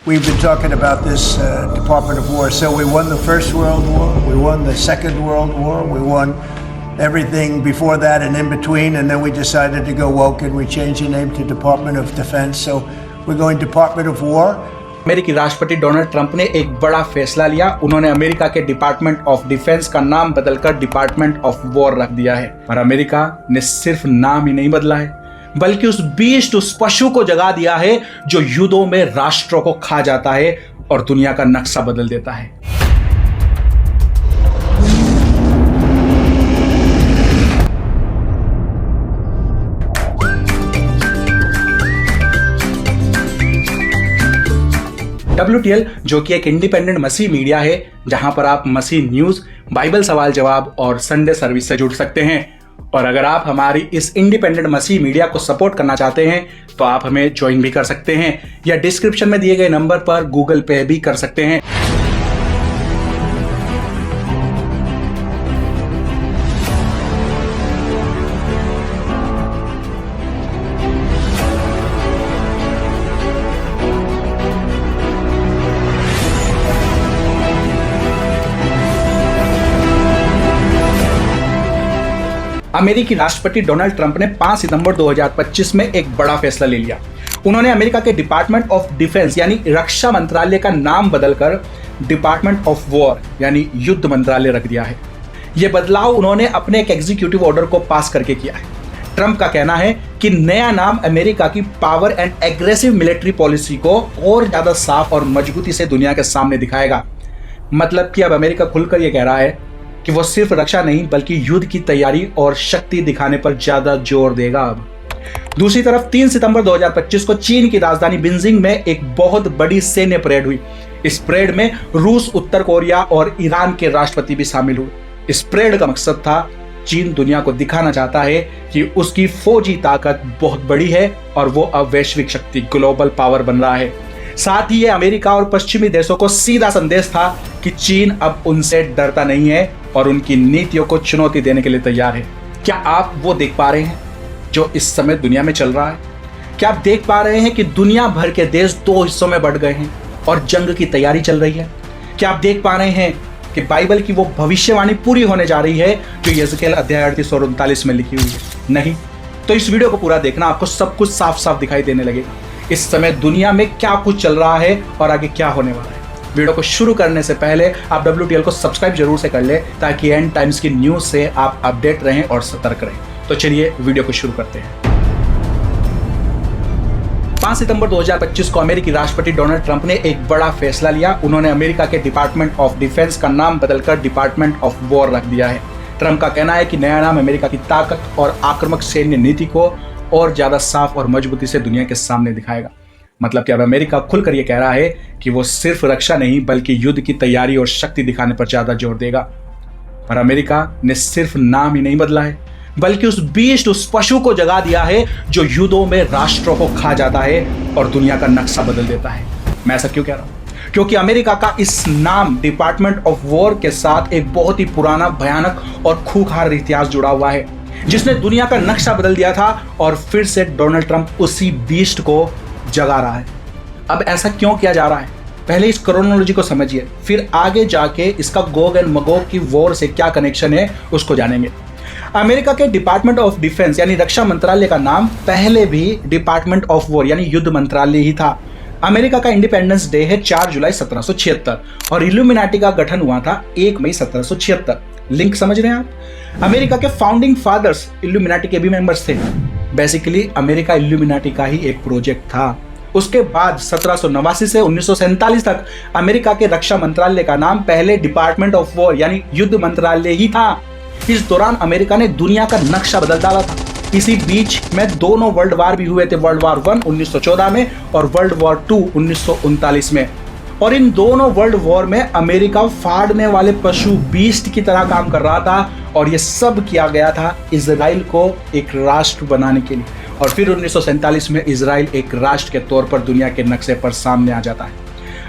We've been talking about this Department of War. So we won the First World War, we won the Second World War, we won everything before that and in between, and then we decided to go woke and we changed the name to Department of Defense. So we're going Department of War. अमेरिकी राष्ट्रपति Donald Trump ने एक बड़ा फैसला लिया। उन्होंने America के department of defence का नाम बदलकर डिपार्टमेंट ऑफ वॉर रख दिया है। और अमेरिका ने सिर्फ नाम ही नहीं बदला है, बल्कि उस बीस्ट, उस पशु को जगा दिया है जो युद्धों में राष्ट्रों को खा जाता है और दुनिया का नक्शा बदल देता है। WTL जो कि एक इंडिपेंडेंट मसीह मीडिया है, जहां पर आप मसीह न्यूज, बाइबल सवाल जवाब और संडे सर्विस से जुड़ सकते हैं। और अगर आप हमारी इस इंडिपेंडेंट मसीह मीडिया को सपोर्ट करना चाहते हैं तो आप हमें ज्वाइन भी कर सकते हैं या डिस्क्रिप्शन में दिए गए नंबर पर गूगल पे भी कर सकते हैं। अमेरिकी राष्ट्रपति डोनाल्ड ट्रंप ने 5 सितंबर 2025 में एक बड़ा फैसला ले लिया। उन्होंने अमेरिका के डिपार्टमेंट ऑफ डिफेंस यानी रक्षा मंत्रालय का नाम बदलकर डिपार्टमेंट ऑफ वॉर यानी युद्ध मंत्रालय रख दिया है। यह बदलाव उन्होंने अपने एक एग्जीक्यूटिव ऑर्डर को पास करके किया है। ट्रंप का कहना है कि नया नाम अमेरिका की power and aggressive military policy को और ज्यादा साफ और मजबूती से दुनिया के सामने दिखाएगा। मतलब कि अब अमेरिका खुलकर यह कह रहा है कि वो सिर्फ रक्षा नहीं बल्कि युद्ध की तैयारी और शक्ति दिखाने पर ज्यादा जोर देगा। अब दूसरी तरफ 3 सितंबर 2025 को चीन की राजधानी बीजिंग में एक बहुत बड़ी सैन्य परेड हुई। इस परेड में रूस, उत्तर कोरिया और ईरान के राष्ट्रपति भी शामिल हुए। इस परेड का मकसद था, चीन दुनिया को दिखाना चाहता है कि उसकी फौजी ताकत बहुत बड़ी है और वो अब वैश्विक शक्ति, ग्लोबल पावर बन रहा है। साथ ही ये अमेरिका और पश्चिमी देशों को सीधा संदेश था कि चीन अब उनसे डरता नहीं है और उनकी नीतियों को चुनौती देने के लिए तैयार है। क्या आप वो देख पा रहे हैं जो इस समय दुनिया में चल रहा है? क्या आप देख पा रहे हैं कि दुनिया भर के देश 2 हिस्सों में बढ़ गए हैं और जंग की तैयारी चल रही है? क्या आप देख पा रहे हैं कि बाइबल की वो भविष्यवाणी पूरी होने जा रही है जो यहेजकेल अध्याय 38 और 39 में लिखी हुई है? नहीं तो इस वीडियो को पूरा देखना, आपको सब कुछ साफ साफ दिखाई देने लगेगा। इस समय दुनिया में क्या कुछ चल रहा है और आगे क्या होने वाला है। वीडियो को शुरू करने से पहले आप WTL को सब्सक्राइब जरूर से कर ले ताकि एंड टाइम्स की न्यूज से आप अपडेट रहें और सतर्क रहें। तो चलिए वीडियो को शुरू करते हैं। 5 सितंबर 2025 को अमेरिकी राष्ट्रपति डोनाल्ड ट्रंप ने एक बड़ा फैसला लिया। उन्होंने अमेरिका के डिपार्टमेंट ऑफ डिफेंस का नाम बदलकर डिपार्टमेंट ऑफ वॉर रख दिया है। ट्रंप का कहना है कि नया नाम अमेरिका की ताकत और आक्रामक सैन्य नीति को और ज्यादा साफ और मजबूती से दुनिया के सामने दिखाएगा। मतलब कि अब अमेरिका खुलकर यह कह रहा है कि वो सिर्फ रक्षा नहीं बल्कि युद्ध की तैयारी और शक्ति दिखाने पर ज्यादा जोर देगा। और अमेरिका ने सिर्फ नाम ही नहीं बदला है, बल्कि उस बीस्ट, उस पशु को जगा दिया है जो युद्धों में राष्ट्रों को खा जाता है और दुनिया का नक्शा बदल देता है। मैं ऐसा क्यों कह रहा हूं? क्योंकि अमेरिका का इस नाम डिपार्टमेंट ऑफ वॉर के साथ एक बहुत ही पुराना, भयानक और खूंखार इतिहास जुड़ा हुआ है जिसने दुनिया का नक्शा बदल दिया था और फिर से डोनाल्ड ट्रंप उसी बीस्ट को जगा रहा है। अब ऐसा क्यों किया जा रहा है? पहले इस क्रोनोलॉजी को समझिए, फिर आगे जाके इसका गोग एंड मगोग की वॉर से क्या कनेक्शन है उसको जानेंगे। अमेरिका के डिपार्टमेंट ऑफ डिफेंस यानी रक्षा मंत्रालय का नाम पहले भी डिपार्टमेंट ऑफ वॉर यानी युद्ध मंत्रालय ही था। अमेरिका का इंडिपेंडेंस डे है 4 जुलाई 1776 और इल्यूमिनाटी का गठन हुआ था 1 मई 1776। लिंक समझ रहे हैं आप? अमेरिका के फाउंडिंग फादर्स इल्यूमिनाटी के भी मेंबर्स थे। बेसिकली अमेरिका इल्यूमिनाटी का ही एक प्रोजेक्ट था। उसके बाद 1789 से 1947 तक अमेरिका के रक्षा मंत्रालय का नाम पहले डिपार्टमेंट ऑफ वॉर यानी युद्ध मंत्रालय ही था। इस दौरान अमेरिका ने दुनिया का नक्शा बदल डाला था। इसी बीच में दोनों वर्ल्ड वार भी हुए थे, वर्ल्ड वार 1 1914 में और वर्ल्ड वार 2 1939 में। और इन दोनों वर्ल्ड वॉर में अमेरिका फाड़ने वाले पशु बीस्ट की तरह काम कर रहा था और ये सब किया गया था इजराइल को एक राष्ट्र बनाने के लिए। और फिर 1947 में इजराइल एक राष्ट्र के तौर पर दुनिया के नक्शे पर सामने आ जाता है।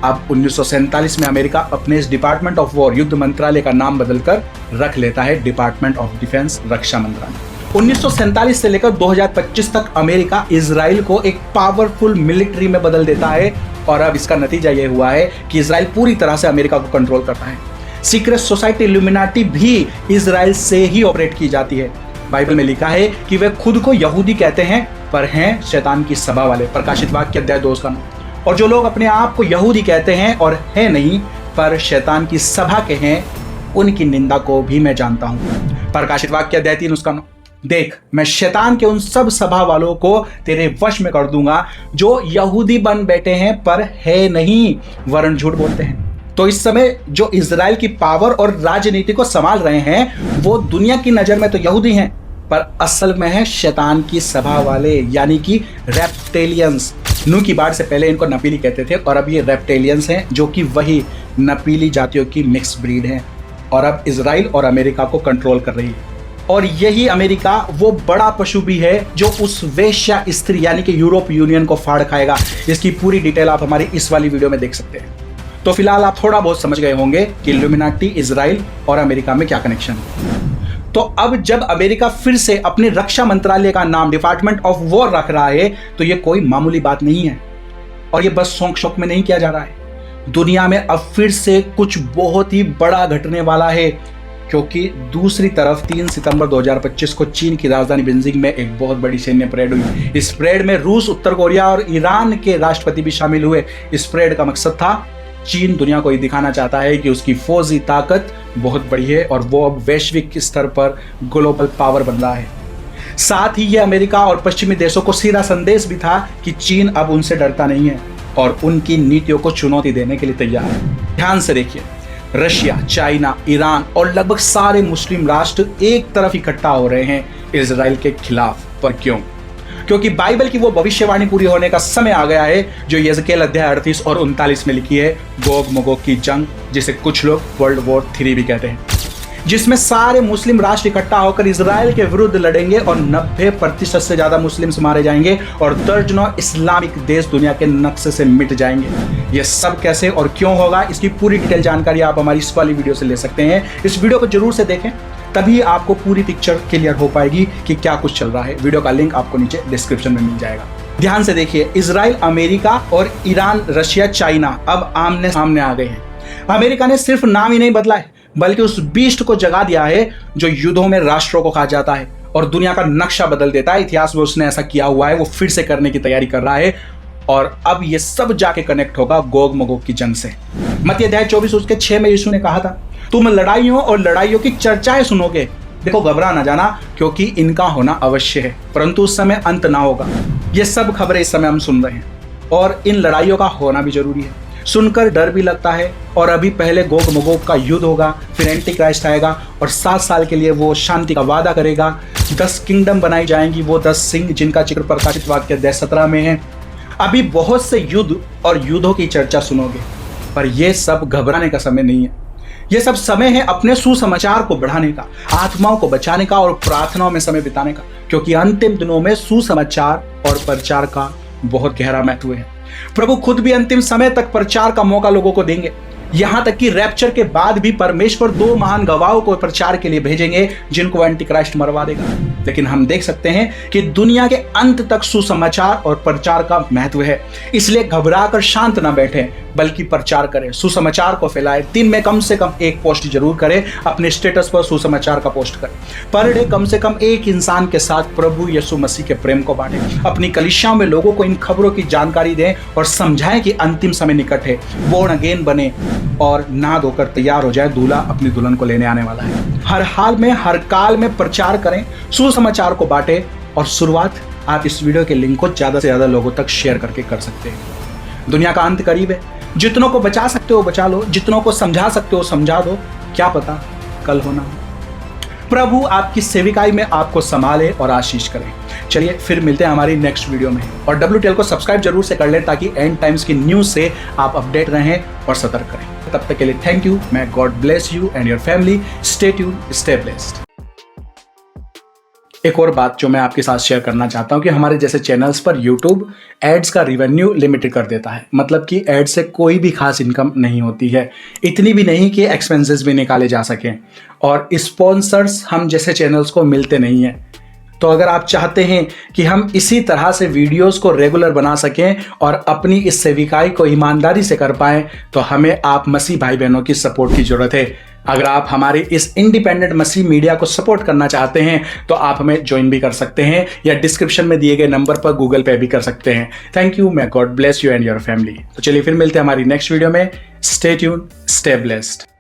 अब 1947 में अमेरिका अपने इस डिपार्टमेंट ऑफ वॉर युद्ध मंत्रालय का नाम बदलकर रख लेता है डिपार्टमेंट ऑफ डिफेंस, रक्षा मंत्रालय। 1947 से लेकर 2025 तक अमेरिका इजराइल को एक पावरफुल मिलिट्री में बदल देता है और अब इसका नतीजा ये हुआ है कि इजराइल पूरी तरह से अमेरिका को कंट्रोल करता है। सीक्रेट सोसाइटी इल्यूमिनाटी भी इजराइल से ही ऑपरेट की जाती है। बाइबल में लिखा है कि वे खुद को यहूदी कहते हैं पर हैं शैतान की सभा वाले, प्रकाशित वाक्य अध्याय 2 का। और जो लोग अपने आप को यहूदी कहते हैं और है नहीं पर शैतान की सभा के हैं, उनकी निंदा को भी मैं जानता हूं। प्रकाशित वाक्य अध्याय 3 उसका 9। देख, मैं शैतान के उन सब सभा वालों को तेरे वश में कर दूंगा जो यहूदी बन बैठे हैं पर है नहीं वरन झूठ बोलते हैं। तो इस समय जो इजराइल की पावर और राजनीति को संभाल रहे हैं वो दुनिया की नजर में तो यहूदी हैं पर असल में है शैतान की सभा वाले, यानी कि रेप्टेलियंस। नू की बाढ़ से पहले इनको नपीली कहते थे और अब ये रेप्टेलियंस हैं जो कि वही नपीली जातियों की मिक्स ब्रीड हैं और अब इजराइल और अमेरिका को कंट्रोल कर रही है। और यही अमेरिका वो बड़ा पशु भी है जो उस वेश्या स्त्री यानी कि यूरोप यूनियन को फाड़ खाएगा। इसकी पूरी डिटेल आप हमारी इस वाली वीडियो में देख सकते हैं। तो फिलहाल आप थोड़ा बहुत समझ गए होंगे कि इल्यूमिनाटी, इजराइल और अमेरिका में क्या कनेक्शन है। तो अब जब अमेरिका फिर से अपने रक्षा मंत्रालय का नाम डिपार्टमेंट ऑफ वॉर रख रहा है तो ये कोई मामूली बात नहीं है और ये बस शौक शौक में नहीं किया जा रहा है। दुनिया में अब फिर से कुछ बहुत ही बड़ा घटने वाला है, क्योंकि दूसरी तरफ 3 सितंबर 2025 को चीन की राजधानी बीजिंग में एक बहुत बड़ी सैन्य परेड हुई। इस परेड में रूस, उत्तर कोरिया और ईरान के राष्ट्रपति भी शामिल हुए। इस परेड का मकसद था चीन दुनिया को ये दिखाना चाहता है कि उसकी फौजी ताकत बहुत बड़ी है और वो अब वैश्विक स्तर पर ग्लोबल पावर बन रहा है। साथ ही ये अमेरिका और पश्चिमी देशों को सीधा संदेश भी था कि चीन अब उनसे डरता नहीं है और उनकी नीतियों को चुनौती देने के लिए तैयार है। ध्यान से देखिए, रशिया, चाइना, ईरान और लगभग सारे मुस्लिम राष्ट्र एक तरफ इकट्ठा हो रहे हैं इजराइल के खिलाफ। पर क्यों? क्योंकि बाइबल की वो भविष्यवाणी पूरी होने का समय आ गया है जो यहेजकेल अध्याय 38 और 39 में लिखी है, गोग मगोग की जंग, जिसे कुछ लोग वर्ल्ड वॉर 3 भी कहते हैं, जिसमें सारे मुस्लिम राष्ट्र इकट्ठा होकर इजराइल के विरुद्ध लड़ेंगे और 90% से ज्यादा मुस्लिम्स मारे जाएंगे और दर्जनों इस्लामिक देश दुनिया के नक्शे से मिट जाएंगे। ये सब कैसे और क्यों होगा, इसकी पूरी डिटेल जानकारी आप हमारी इस वाली वीडियो से ले सकते हैं। इस वीडियो को जरूर से देखें, तभी आपको पूरी पिक्चर क्लियर हो पाएगी कि क्या कुछ चल रहा है। वीडियो का लिंक आपको नीचे डिस्क्रिप्शन में मिल जाएगा। ध्यान से देखिए, इजराइल, अमेरिका और ईरान, रशिया, चाइना अब आमने सामने आ गए हैं। अमेरिका ने सिर्फ नाम ही नहीं बदला है बल्कि उस बीस्ट को जगा दिया है जो युद्धों में राष्ट्रों को खा जाता है और दुनिया का नक्शा बदल देता है। इतिहास में उसने ऐसा किया हुआ है, वो फिर से करने की तैयारी कर रहा है और अब ये सब जाके कनेक्ट होगा गोग मगोग की जंग से। मत्ती अध्याय 24 उसके 6 में यीशु ने कहा था, तुम लड़ाइयों और लड़ाइयों की चर्चाएं सुनोगे, देखो घबरा ना जाना क्योंकि इनका होना अवश्य है परंतु उस समय अंत ना होगा। ये सब खबरें इस समय हम सुन रहे हैं और इन लड़ाइयों का होना भी जरूरी है। सुनकर डर भी लगता है और अभी पहले गोग मगोग का युद्ध होगा, फिर एंटी क्राइस्ट आएगा और 7 साल के लिए वो शांति का वादा करेगा। 10 किंगडम बनाई जाएंगी, वो 10 सिंह जिनका जिक्र प्रकाशित वाक्य अध्याय 17 में है। अभी बहुत से युद्ध और युद्धों की चर्चा सुनोगे पर यह सब घबराने का समय नहीं है। यह सब समय है अपने सुसमाचार को बढ़ाने का, आत्माओं को बचाने का और प्रार्थनाओं में समय बिताने का, क्योंकि अंतिम दिनों में सुसमाचार और प्रचार का बहुत गहरा महत्व है। प्रभु खुद भी अंतिम समय तक प्रचार का मौका लोगों को देंगे। यहां तक कि रैप्चर के बाद भी परमेश्वर 2 महान गवाहों को प्रचार के लिए भेजेंगे जिनको एंटी क्राइस्ट मरवा देगा। लेकिन हम देख सकते हैं कि दुनिया के अंत तक सुसमाचार और प्रचार का महत्व है, इसलिए घबराकर शांत ना बैठे बल्कि प्रचार करें, सुसमाचार को फैलाएं। दिन में कम से कम एक पोस्ट जरूर करें, अपने स्टेटस पर सुसमाचार का पोस्ट करें। पर डे कम से कम एक इंसान के साथ प्रभु यीशु मसीह के प्रेम को बांटें। अपनी कलीसियाओं में लोगों को इन खबरों की जानकारी दें और समझाएं कि अंतिम समय निकट है। बोर्न अगेन बने और नहा धोकर तैयार हो जाए, दूल्हा अपनी दुल्हन को लेने आने वाला है। हर हाल में, हर काल में प्रचार करें, सुसमाचार को बांटें और शुरुआत आप इस वीडियो के लिंक को ज्यादा से ज्यादा लोगों तक शेयर करके कर सकते हैं। दुनिया का अंत करीब है, जितनों को बचा सकते हो बचा लो, जितनों को समझा सकते हो समझा दो, क्या पता कल होना हो। प्रभु आपकी सेविकाई में आपको संभाले और आशीष करे। चलिए फिर मिलते हैं हमारी नेक्स्ट वीडियो में और WTL को सब्सक्राइब जरूर से कर लें ताकि एंड टाइम्स की न्यूज से आप अपडेट रहें और सतर्क करें। तब तक के लिए thank you. may God bless you and your family. Stay tuned, stay blessed. एक और बात जो मैं आपके साथ शेयर करना चाहता हूं कि हमारे जैसे चैनल्स पर YouTube एड्स का रिवेन्यू लिमिटेड कर देता है, मतलब कि एड से कोई भी खास इनकम नहीं होती है, इतनी भी नहीं कि एक्सपेंसेस भी निकाले जा सकें और स्पॉन्सर्स हम जैसे चैनल्स को मिलते नहीं हैं। तो अगर आप चाहते हैं कि हम इसी तरह से वीडियोस को रेगुलर बना सकें और अपनी इस सेविकाई को ईमानदारी से कर पाएं, तो हमें आप मसीह भाई बहनों की सपोर्ट की जरूरत है। अगर आप हमारे इस इंडिपेंडेंट मसीह मीडिया को सपोर्ट करना चाहते हैं तो आप हमें ज्वाइन भी कर सकते हैं या डिस्क्रिप्शन में दिए गए नंबर पर गूगल पे भी कर सकते हैं। Thank you, may God bless you and your family. तो चलिए फिर मिलते हैं हमारी नेक्स्ट वीडियो में। Stay tune, stay blessed.